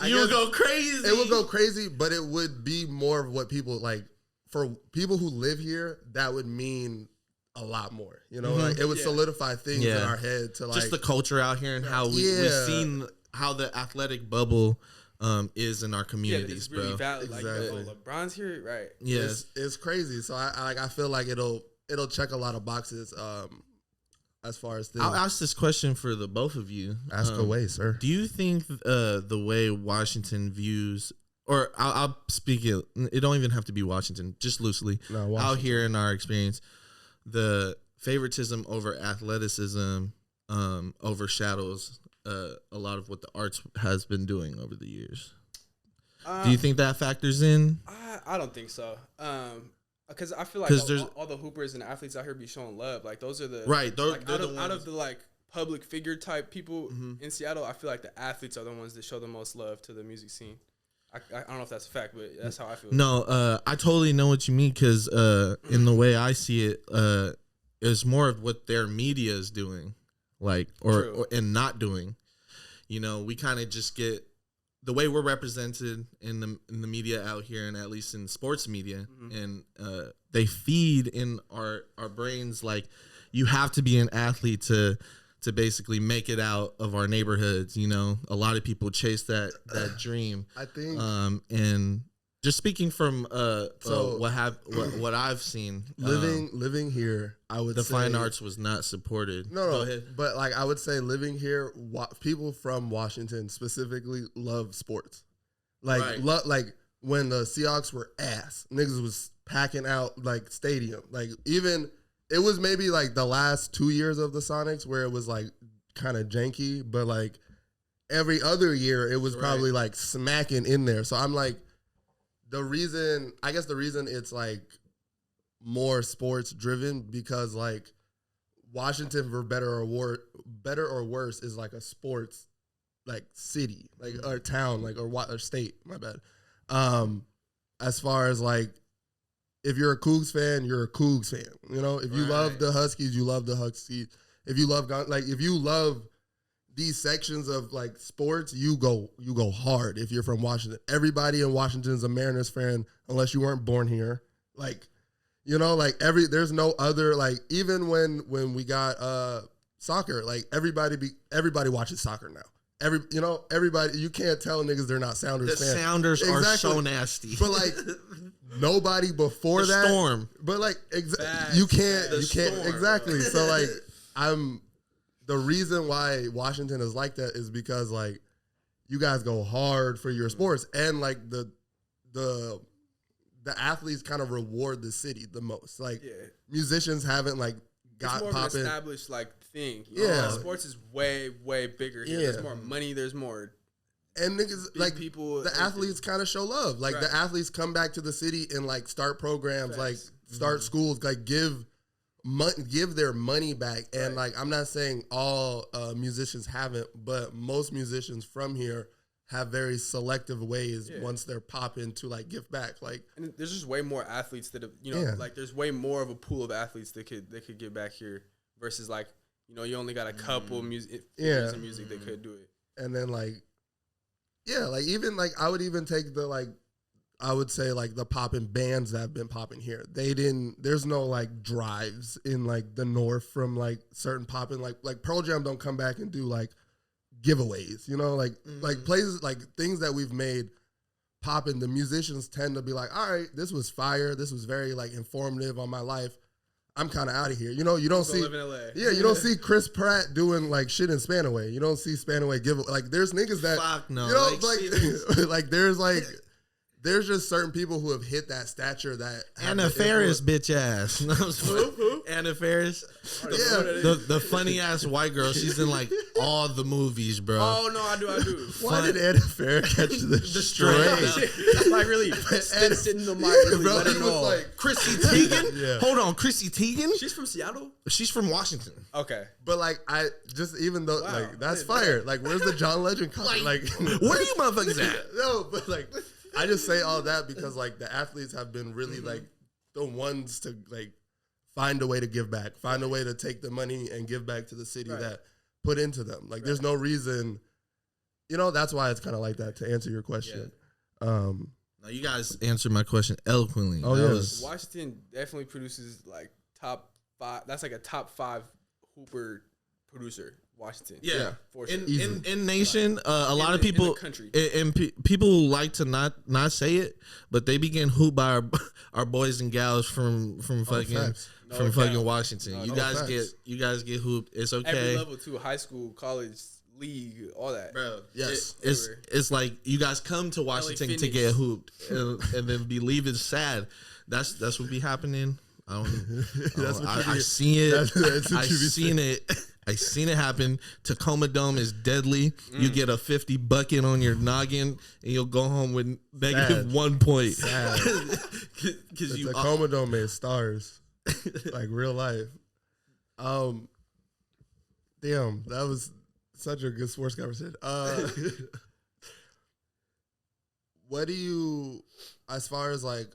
You would go crazy. It would go crazy, but it would be more of what people like. For people who live here, that would mean a lot more. You know, like it would solidify things in our head to like just the culture out here and how we've seen how the athletic bubble is in our communities, it's really bro. valid. Exactly. Like, LeBron's here, right? Yes. It's crazy. So I feel like it'll check a lot of boxes as far as things. I'll ask this question for the both of you. Ask away, sir. Do you think the way Washington views, or I'll speak it, it don't even have to be Washington, just loosely, out here in our experience, the favoritism over athleticism overshadows a lot of what the arts has been doing over the years? Do you think that factors in? I don't think so. Because I feel like all the hoopers and athletes out here be showing love. Like those are the right. They're, like, they're out of the like public figure type people in Seattle. I feel like the athletes are the ones that show the most love to the music scene. I don't know if that's a fact, but that's how I feel. No, I totally know what you mean because in the way I see it, it's more of what their media is doing, like or and not doing. You know, we kind of just get the way we're represented in the media out here, and at least in sports media, and they feed in our brains like you have to be an athlete to basically make it out of our neighborhoods. You know, a lot of people chase that dream. I think, and just speaking from what I've seen, living here, I would the say fine arts was not supported. Go ahead. But like I would say, living here, people from Washington specifically love sports. Like like when the Seahawks were ass, niggas was packing out like stadium. Like even it was maybe like the last 2 years of the Sonics where it was like kind of janky, but like every other year it was probably like smacking in there. So I'm like, the reason it's like more sports driven because like Washington, for better or worse, is like a sports like city, like or town, like or state. My bad. As far as like, if you're a Cougs fan, you're a Cougs fan. You know, if you love the Huskies, you love the Huskies. If you love if you love these sections of like sports, you go hard if you're from Washington. Everybody in Washington is a Mariners fan unless you weren't born here. Like, you know, like there's no other, like even when we got soccer, like everybody watches soccer now. Everybody, you can't tell niggas they're not Sounders fans. The Sounders are so nasty. But like nobody before that. Storm. But like you can't exactly. So like the reason why Washington is like that is because like you guys go hard for your sports, and like the athletes kind of reward the city the most. Like musicians haven't like got popping. It's more of an established like thing. You know? Sports is way bigger here. There's more money. There's more. And niggas like people. The athletes kind of show love. Like the athletes come back to the city and like start programs, like start schools, like give their money back. And like I'm not saying all musicians haven't, but most musicians from here have very selective ways once they're popping to like give back. Like, and there's just way more athletes that have, like there's way more of a pool of athletes that could get back here versus like, you only got a couple music of music that could do it. And then like, like even like I would even take I would say like the popping bands that have been popping here. There's no like drives in like the north from like certain popping like Pearl Jam don't come back and do like giveaways, like places like things that we've made popping. The musicians tend to be like, all right, this was fire. This was very like informative on my life. I'm kind of out of here. You don't see, live in LA. You don't see Chris Pratt doing like shit in Spanaway. You don't see Spanaway give like there's niggas that fuck no, like there's like there's just certain people who have hit that stature that Anna Faris, bitch ass. No, Anna Faris, the funny ass white girl. She's in like all the movies, bro. Oh no, I do. Why did Anna Faris catch the stray? Like really sitting in the mic, really bro, let he it was know. like, Chrissy Teigen. Yeah. Hold on, Chrissy Teigen. She's from Seattle. She's from Washington. Okay. but like I just even though Wow. like that's fire. Like where's the John Legend concert? Like Where are you motherfuckers at? no, but like I just say all that because like the athletes have been really like the ones to like find a way to give back, find a way to take the money and give back to the city that put into them. Like there's no reason, that's why it's kind of like that to answer your question. No, you guys answered my question eloquently. Oh, That yeah. was- Washington definitely produces like top 5. That's like a top 5 hooper producer. Washington. Yeah. For sure. in nation, a lot of in the people country. people like to not say it, but they begin hooped by our boys and gals from fucking facts. from No fucking cap. Washington. No, you no guys facts. get hooped. It's okay, Every level too, high school, college, league, all that. bro. Yes. It's like you guys come to Washington to Phoenix. get hooped and then be leaving sad. That's what be happening. That's what I you seen it. that's what I you be seen it. I seen it happen. Tacoma Dome is deadly. You get a 50 bucket on your noggin, and you'll go home with negative Sad. 1 point. Sad. Because The you Tacoma Dome made stars, like real life. Damn, that was such a good sports conversation. What do you, as far as like,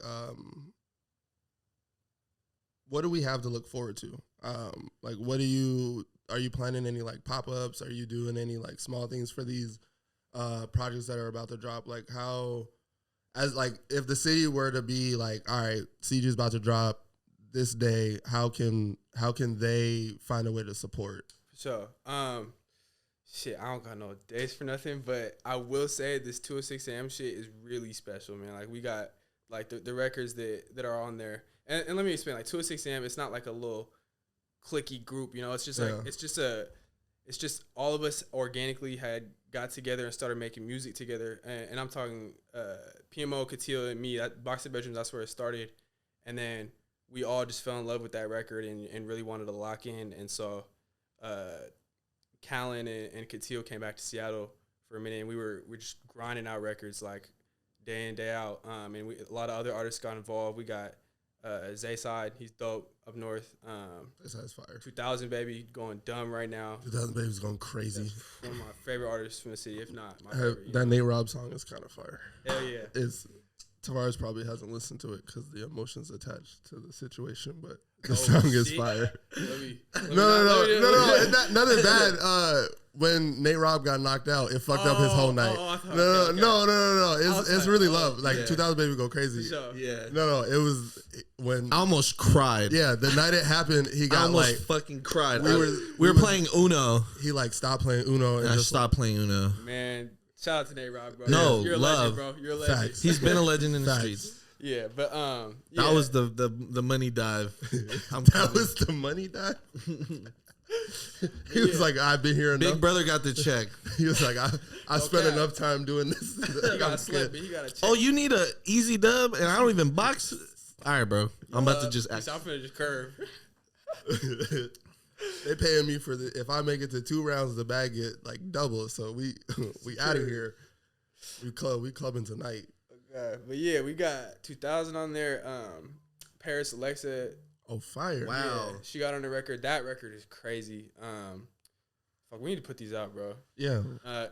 what do we have to look forward to? Like, are you planning any like pop-ups? Are you doing any like small things for these projects that are about to drop? Like as like, if the city were to be like, all right, CG's about to drop this day, how can they find a way to support? So, shit, I don't got no days for nothing, but I will say this 206 AM shit is really special, man. Like, we got, like, the records that are on there. And let me explain, like, 206 AM, it's not like a little clicky group, It's just, like, it's just all of us organically had got together and started making music together. And I'm talking PMO, Katil, and me. Boxing Bedrooms, that's where it started. And then we all just fell in love with that record and really wanted to lock in. And so Callan and Katil came back to Seattle for a minute, and we're just grinding out records like day in, day out. And a lot of other artists got involved. We got Zayside, he's dope up north. That's fire. 2000 Baby going dumb right now. 2000 Baby's going crazy. One of my favorite artists from the city, if not my That favorite. Nate Robb song is kind of fire. Hell yeah. Tavares probably hasn't listened to it because the emotions attached to the situation, but the song is shit. fire. Let me No. not- It's nothing bad. When Nate Robb got knocked out, it fucked up his whole night. I thought- No. okay. It's really love. Like yeah. 2000 Baby go crazy. So, Yeah. No. It was when. I almost cried. Yeah, the night it happened, he I got almost like fucking cried. we We were were- playing Uno. he like stopped playing Uno and And I just stopped playing Uno. man, shout out to Nate Robb, bro. No, you're a love. legend, bro. You're a legend. Facts. He's been a legend in the Facts. streets. Yeah, but That yeah. was the money dive. that was the money dive. He was like, I've been here enough. Big brother got the check. He was like, I spent cap. enough time doing this. He I'm got a slip, good. but he got a check. Oh, you need a easy dub, and I don't even box. All right, bro. I'm about to just act. I'm finna just curve. They paying me for the if I make it to 2 rounds, the bag get like double. So we out of here. We clubbing tonight. Okay, but yeah, we got 2000 on there. Paris Alexa. Oh, fire! Yeah, she got on the record. That record is crazy. Fuck, we need to put these out, bro. Yeah.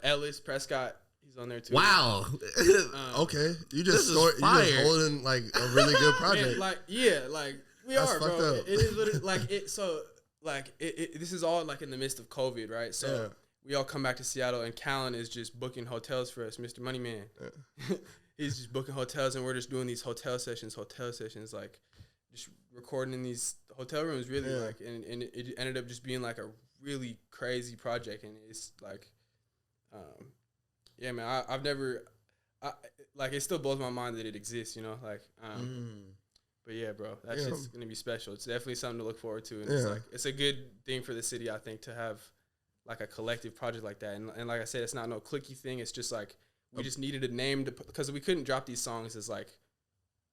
Ellis Prescott, he's on there too. Wow. Okay. You This just is you just fire. holding like a really good project. Man, like we That's are, fucked bro. up. It is what it like. It so like it. This is all like in the midst of COVID, right? So Yeah. we all come back to Seattle, and Callan is just booking hotels for us, Mr. Moneyman. He's just booking hotels, and we're just doing these hotel sessions, like just recording in these hotel rooms, really, Yeah. like, and it ended up just being like a really crazy project, and it's like, yeah, man, I've never, like, it still blows my mind that it exists, like, but yeah, bro, that shit's gonna be special. It's definitely something to look forward to, and it's like, it's a good thing for the city, I think, to have like a collective project like that, and like I said, it's not no cliquey thing. It's just like we just needed a name to put, because we couldn't drop these songs as like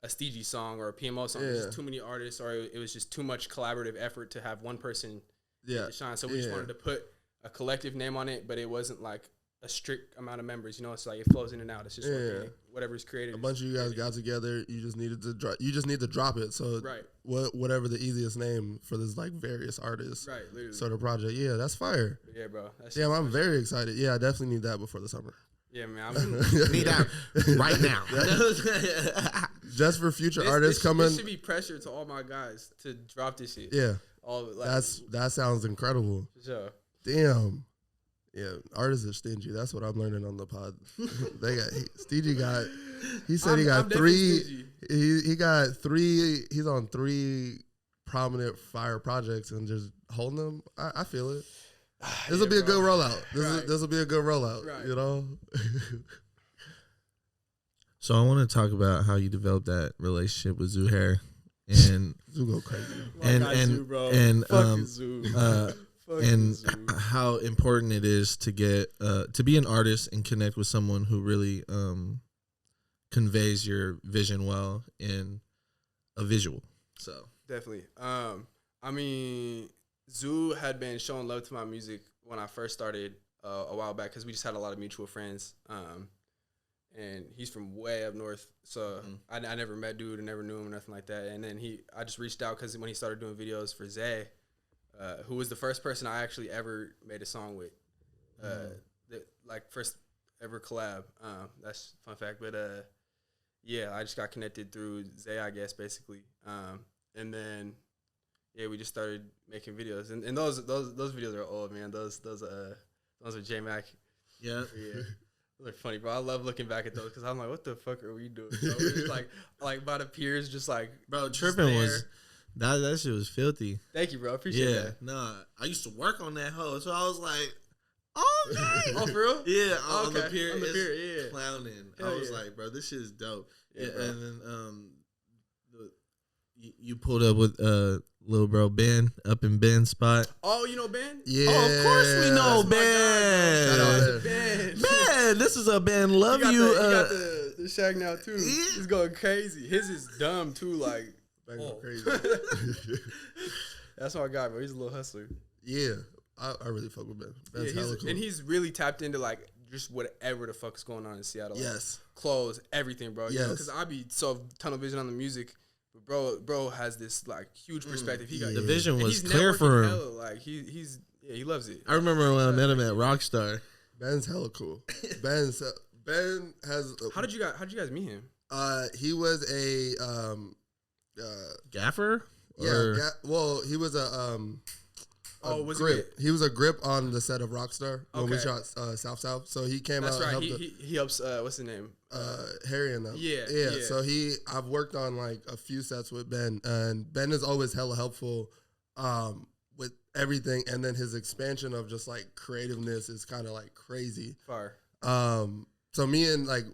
a Steegey song or a PMO song. There's just too many artists, or it was just too much collaborative effort to have one person to shine. So we just wanted to put a collective name on it, but it wasn't like a strict amount of members. You know, it's like it flows in and out. It's just organic. Whatever's created. A bunch of you guys got together. You just needed to drop. You just need to drop it. So whatever the easiest name for this like various artists. Right. Literally. Sort of project. Yeah, that's fire. Yeah, bro. That's I'm very excited. Yeah, I definitely need that before the summer. Yeah, man. Need that right now. Just for future artists coming. This should be pressure to all my guys to drop this shit. Yeah. All like, that sounds incredible. For sure. Damn. Yeah, artists are stingy. That's what I'm learning on the pod. Steegey got. He said he got three. He got three. He's on 3 prominent fire projects and just holding them. I feel it. This will be a good rollout. This will be a good rollout. Right. You know. So I want to talk about how you developed that relationship with Zuhair and Zoo go crazy. And how important it is to get to be an artist and connect with someone who really conveys your vision well in a visual. So definitely. I mean, Zoo had been showing love to my music when I first started a while back because we just had a lot of mutual friends. And he's from way up north, so I never met dude and never knew him or nothing like that. And then I just reached out because when he started doing videos for Zay, who was the first person I actually ever made a song with, like first ever collab. That's a fun fact, but yeah, I just got connected through Zay, I guess, basically. And then we just started making videos, and those videos are old, man. Those are J Mac. Yeah. They're funny, bro. I love looking back at those because I'm like, what the fuck are we doing? Bro? It's like by the peers, just like, bro, tripping was that shit was filthy. Thank you, bro. I appreciate that. Nah, I used to work on that hoe, so I was like, oh, nice. Oh, for real? Yeah, okay. on the pier, yeah. clowning. Hell I was yeah. like, bro, this shit is dope. Yeah, and then you pulled up with little bro Ben up in Ben's spot. Oh, you know Ben? Yeah. Oh, of course we know Ben. Shout out Ben. Ben, this is a Ben. Love you. He got the shag now too. Yeah. He's going crazy. His is dumb too. Like, crazy. That's my guy, bro. He's a little hustler. Yeah, I really fuck with Ben. Ben's hella cool. And he's really tapped into like just whatever the fuck is going on in Seattle. Yes. Like, clothes, everything, bro. Yes. Because I be so tunnel vision on the music. Bro has this like huge perspective. He got the vision was he's clear for him. Hella, like he loves it. I remember when I met him at Rockstar. Ben's hella cool. Ben has. How'd you guys meet him? He was a Gaffer. Yeah. Well, he was a was grip. He was a grip on the set of Rockstar when we Okay. shot South South. So he came That's out. right. And helped He helps. What's his name? Harry and them. Yeah. So I've worked on like a few sets with Ben, and Ben is always hella helpful with everything. And then his expansion of just like creativeness is kind of like crazy. Fire. So me and like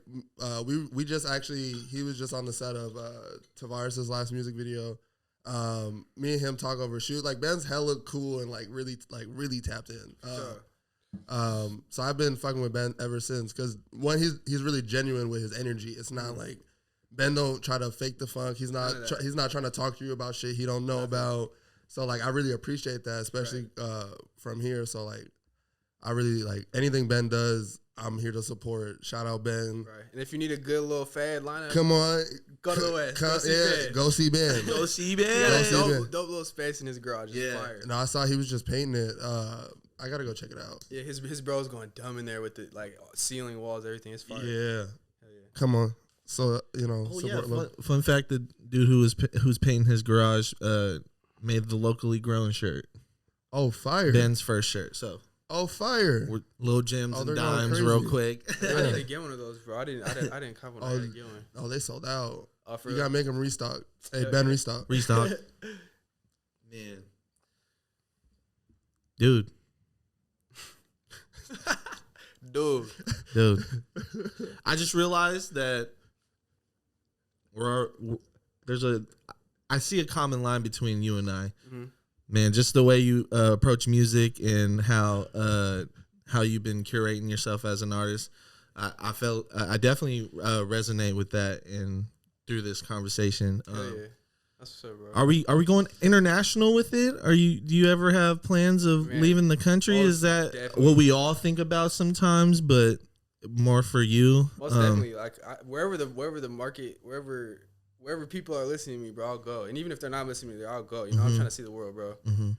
we just actually, he was just on the set of Tavares' last music video. Me and him talk over shoot. Like Ben's hella cool and like really tapped in. So I've been fucking with Ben ever since because one, he's really genuine with his energy. It's not like Ben don't try to fake the funk. He's not he's not trying to talk to you about shit he don't know about. So like I really appreciate that, especially from here. So like I really like anything Ben does. I'm here to support. Shout out Ben. Right. And if you need a good little fad lineup, Come on, go to the West. Go see Ben. Go see Ben. Go see Ben. He got a see Ben. dope little space in his garage. It's fire. No, I saw he was just painting it. I gotta go check it out. Yeah, his bro's going dumb in there with the like ceiling walls, everything. It's fire. Yeah. Hell yeah. Come on. So Fun fact: the dude who's painting his garage made the locally grown shirt. Oh, fire! Ben's first shirt. So fire! we're little gems and they're going dimes, crazy. real quick. I need to get one of those, bro. I didn't cop one. I had to get one. Oh, they sold out. Oh, for You real? gotta make them restock. Hey, Ben, restock. Restock, man, dude. I just realized that I see a common line between you and I, man. Just the way you approach music and how you've been curating yourself as an artist. I definitely resonate with that and through this conversation. Hell yeah. That's what's up, bro. Are we going international with it? Do you ever have plans of leaving the country? Is that definitely. what we all think about sometimes, but more for you? Most definitely. Like wherever the market, wherever people are listening to me, bro, I'll go. And even if they're not listening to me, I'll go. You know, I'm trying to see the world, bro.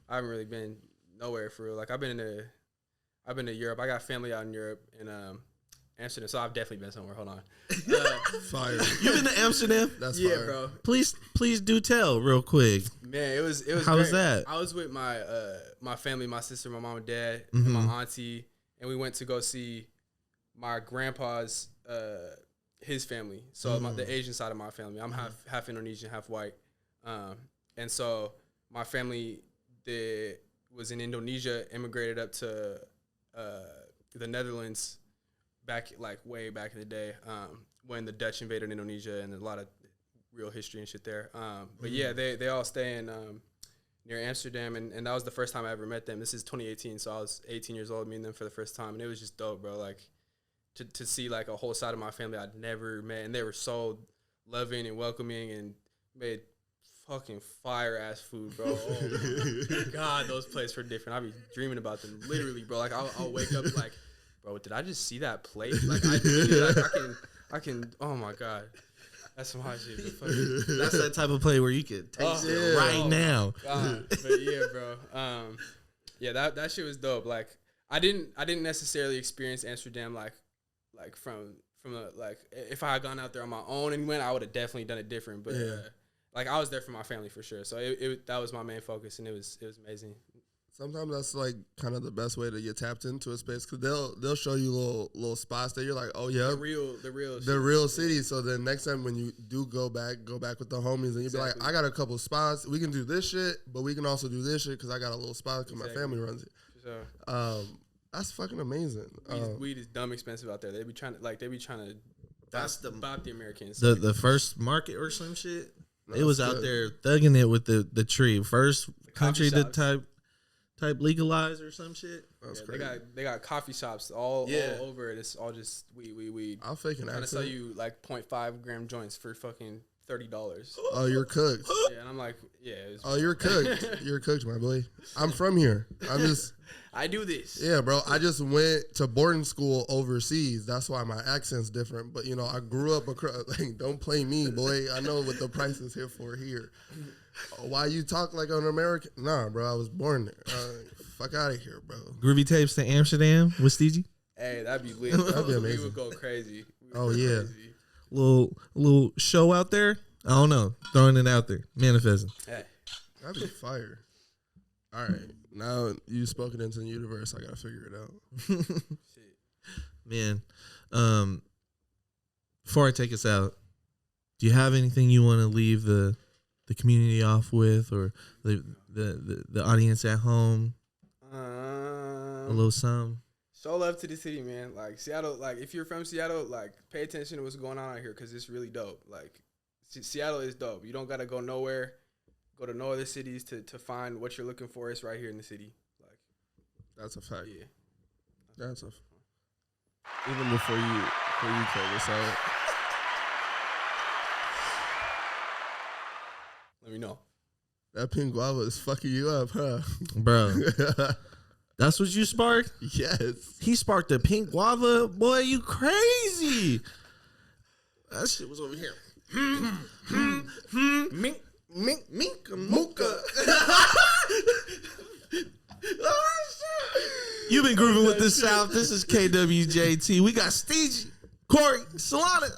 I haven't really been nowhere for real. Like I've been to Europe. I got family out in Europe and Amsterdam, so I've definitely been somewhere. Hold on. Fire. You been to Amsterdam? That's Yeah, fire. bro. Please do tell real quick. Man, it was. How was great. that? I was with my my family, my sister, my mom and dad, and my auntie, and we went to go see my grandpa's his family. So the Asian side of my family. I'm half Indonesian, half white, and so my family that was in Indonesia immigrated up to the Netherlands way back in the day when the Dutch invaded Indonesia, and a lot of real history and shit there. But yeah, they all stay in near Amsterdam, and that was the first time I ever met them. This is 2018, so I was 18 years old meeting them for the first time, and it was just dope, bro. Like to see like a whole side of my family I'd never met, and they were so loving and welcoming and made fucking fire ass food, bro. Oh my God, those places were different. I be dreaming about them, literally, bro. Like I'll wake up like, bro, did I just see that plate? Like I can. Oh my God, that's some hot shit. That's that type of play where you could taste it right now. God. But yeah, bro. Yeah, that shit was dope. Like I didn't necessarily experience Amsterdam like from like if I had gone out there on my own and went, I would have definitely done it different. But like I was there for my family for sure. So that was my main focus, and it was amazing. Sometimes that's like kind of the best way to get tapped into a space, because they'll show you little spots that you're like, oh yeah, the real city. So then next time when you do go back with the homies, and you'll be like, I got a couple spots. We can do this shit, but we can also do this shit because I got a little spot because my family runs it. For sure. That's fucking amazing. Weed is dumb expensive out there. They be trying to. That's about the Americans. The first market or some shit. It was out there thugging it with the tree. First country to type legalize or some shit. That's crazy. They got coffee shops all over it. It's all just weed. I'll fake an accent. Trying to sell you like 0.5 gram joints for fucking $30. Oh, you're cooked. Yeah, and I'm like, yeah. You're cooked. You're cooked, my boy. I'm from here. I do this. Yeah, bro. I just went to boarding school overseas. That's why my accent's different. But, I grew up across. Like, don't play me, boy. I know what the price is here for here. Why you talk like an American? Nah, bro. I was born there. Fuck out of here, bro. Groovy Tapes to Amsterdam with Steegey. Hey, that'd be lit. That'd be amazing. We would go crazy. Yeah. Little show out there. I don't know. Throwing it out there. Manifesting. Hey. That'd be fire. All right. Now you spoken into the universe. I got to figure it out. Man. Before I take us out, do you have anything you want to leave the community off with, or the audience at home? A little something. Show love to the city, man. Like Seattle, like if you're from Seattle, like pay attention to what's going on out here because it's really dope. Like Seattle is dope. You don't gotta go nowhere, go to no other cities to find what you're looking for. It's right here in the city. Like that's a fact. Yeah, that's even before you play this out. Let me know. That pink guava is fucking you up, huh? Bro. That's what you sparked? Yes. He sparked a pink guava? Boy, you crazy. That shit was over here. Mink, mooka. You've been grooving with the South. This is KWJT. We got Steegey, Corey, Solana.